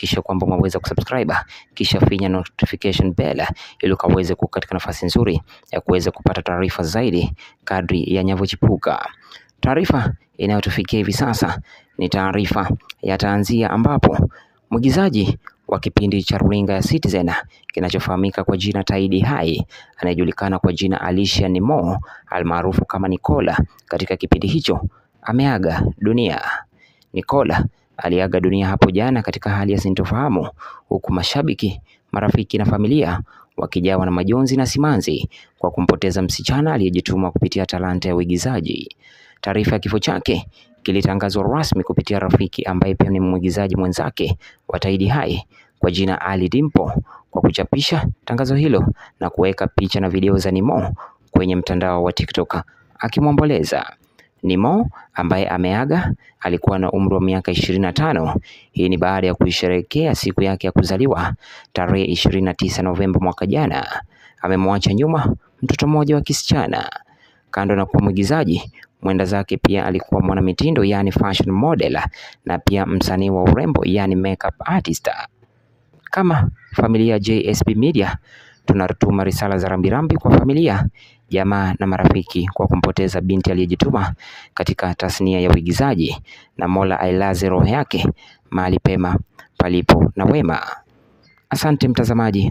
kisha kwamba umeweza kusubscribe, kisha finya notification bell ili ukaweze kuwa katika nafasi nzuri ya kuweza kupata taarifa zaidi kadri yanavyochipuka. Taarifa inayotufikia hivi sasa ni taarifa ya tanzia, ambapo mwigizaji wa kipindi cha runinga ya Citizen kinachofahamika kwa jina Taidi Hai, anayejulikana kwa jina Alicia Nimo almaarufu kama Nicola, katika kipindi hicho ameaga dunia. Nicola aliaga dunia hapo jana katika hali ya sintofahamu, huku mashabiki, marafiki na familia wakijawa na majonzi na simanzi kwa kumpoteza msichana aliyejituma kupitia talanta ya uigizaji. Taarifa ya kifo chake kilitangazwa rasmi kupitia rafiki ambaye pia ni mwigizaji mwenzake wa Taidi Hai kwa jina Ali Dimpo, kwa kuchapisha tangazo hilo na kuweka picha na video za Nimo kwenye mtandao wa TikTok akimwomboleza. Nimo ambaye ameaga alikuwa na umri wa miaka 25. Hii ni baada ya kuisherehekea siku yake ya kuzaliwa tarehe 29 Novemba mwaka jana. Amemwacha nyuma mtoto mmoja wa kisichana. Kando na kuwa mwigizaji, mwenda zake pia alikuwa mwanamitindo, yani fashion model, na pia msanii wa urembo, yani makeup artist. Kama familia JSB Media tunatuma risala za rambirambi kwa familia, jamaa na marafiki kwa kumpoteza binti aliyejituma katika tasnia ya uigizaji, na Mola ailaze roho yake mahali pema palipo na wema. Asante mtazamaji.